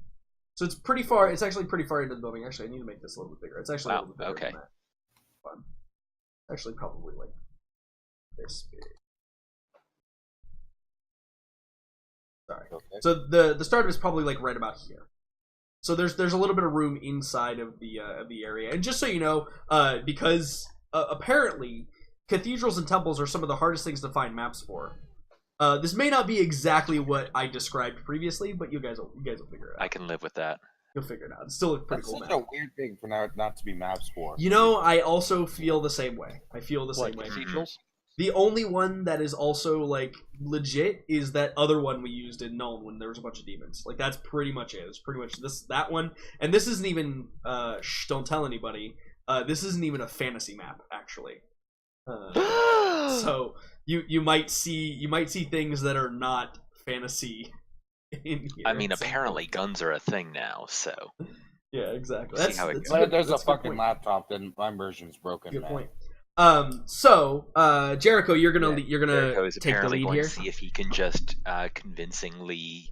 So it's pretty far. It's actually pretty far into the building. Actually, I need to make this a little bit bigger. It's actually a little bit bigger okay. than that. Fun. Actually, probably like this big. Sorry. Okay. So the start of it is probably like right about here. So there's a little bit of room inside of the area, and just so you know, because apparently cathedrals and temples are some of the hardest things to find maps for. This may not be exactly what I described previously, but you guys will figure it out. I can live with that. You'll figure it out. It's still a pretty That's cool such map. a weird thing for not to be maps for. You know, I also feel the same way. I feel the same What, way. cathedrals? The only one that is also like legit is that other one we used in Nuln when there was a bunch of demons. Like that's pretty much it. It's pretty much that one. And this isn't even don't tell anybody. This isn't even a fantasy map actually. So you might see things that are not fantasy in here. I mean, at some apparently point. guns are a thing now, so Yeah, exactly. See how it goes. If there's a that's good fucking point. laptop, then my version's broken. Good man. point. So Jericho, you're gonna Jericho is take the apparently lead going here. to see if he can just convincingly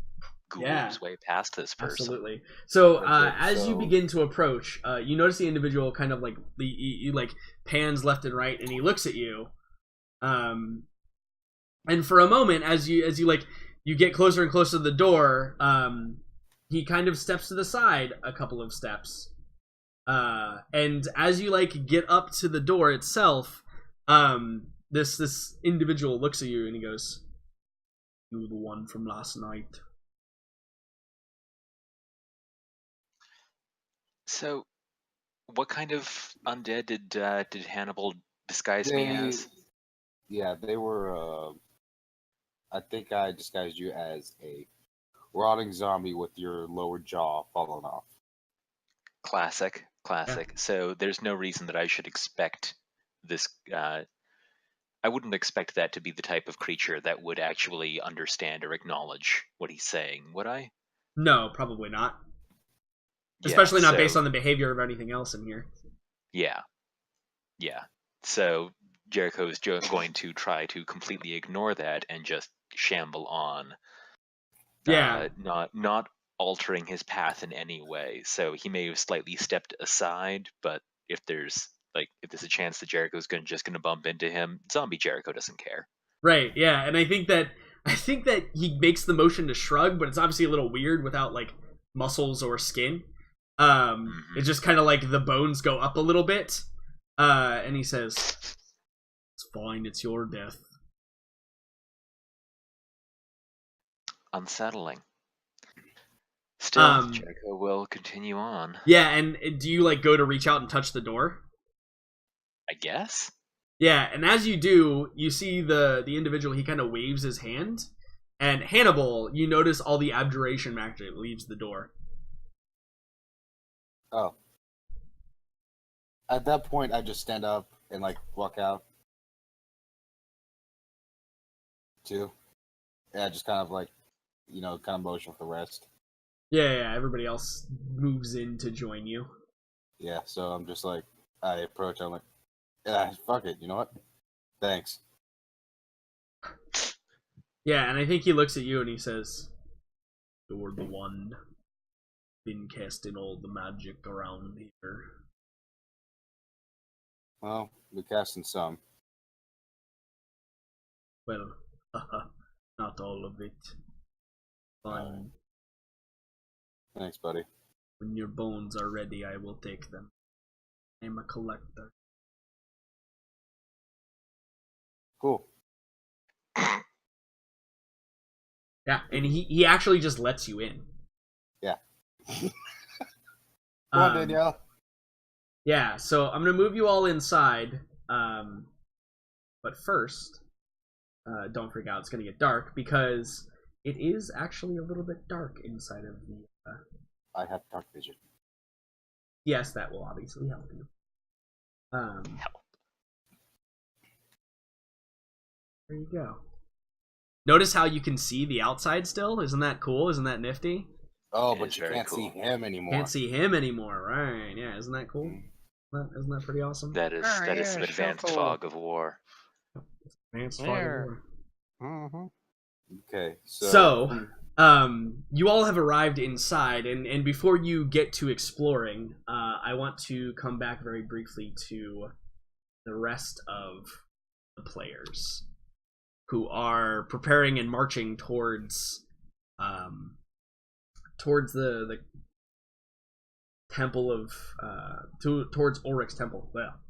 Google Yeah. his way past this person. Absolutely. So Okay, as you so- begin to approach, you notice the individual kind of like he like pans left and right, and he looks at you. And for a moment, as you like you get closer and closer to the door, he kind of steps to the side a couple of steps. And as you like get up to the door itself, this individual looks at you and he goes, "You the one from last night?" So, what kind of undead did Hannibal disguise me as? Yeah, they were. I think I disguised you as a rotting zombie with your lower jaw falling off. Classic. So there's no reason that I should expect this. I wouldn't expect that to be the type of creature that would actually understand or acknowledge what he's saying, would I? No, probably not. Yeah, Especially not so- based on the behavior of anything else in here. Yeah. So Jericho is going to try to completely ignore that and just shamble on. Yeah. Not altering his path in any way. So he may have slightly stepped aside, but if there's a chance that Jericho's just gonna bump into him, zombie Jericho doesn't care. Right, yeah, and I think that he makes the motion to shrug, but it's obviously a little weird without like muscles or skin. It's just kind of like the bones go up a little bit, and he says, "It's fine, it's your death." Unsettling. Still, Jericho will continue on. Yeah, and do you like go to reach out and touch the door? I guess. Yeah, and as you do, you see the individual. He kind of waves his hand, and Hannibal, you notice all the abjuration magic leaves the door. Oh. At that point, I just stand up and like walk out. Too. Yeah, just kind of like, kind of motion with the rest. Yeah, everybody else moves in to join you. Yeah, so I'm just like, I approach. I'm like, yeah, fuck it. You know what? Thanks. Yeah, and I think he looks at you and he says, "You're the one been casting all the magic around here." Well, we're casting some. Well, not all of it. Fine. Thanks, buddy. When your bones are ready, I will take them. I'm a collector. Cool. Yeah, and he actually just lets you in. Yeah. Come on, Danielle. Yeah, so I'm gonna move you all inside. But first, don't freak out. It's gonna get dark because it is actually a little bit dark inside of the. I have dark vision. Yes, that will obviously help you. Help. There you go. Notice how you can see the outside still? Isn't that cool? Isn't that nifty? Oh, It but is you very can't cool. see him anymore. Can't see him anymore, right? Yeah, isn't that cool? Isn't that pretty awesome? That is Ah, that is yeah, some so advanced cool. fog of war. Advanced Yeah. fog of war. Mm-hmm. Okay, So, you all have arrived inside, and before you get to exploring, I want to come back very briefly to the rest of the players who are preparing and marching towards the temple of towards Ulrich's temple. Well,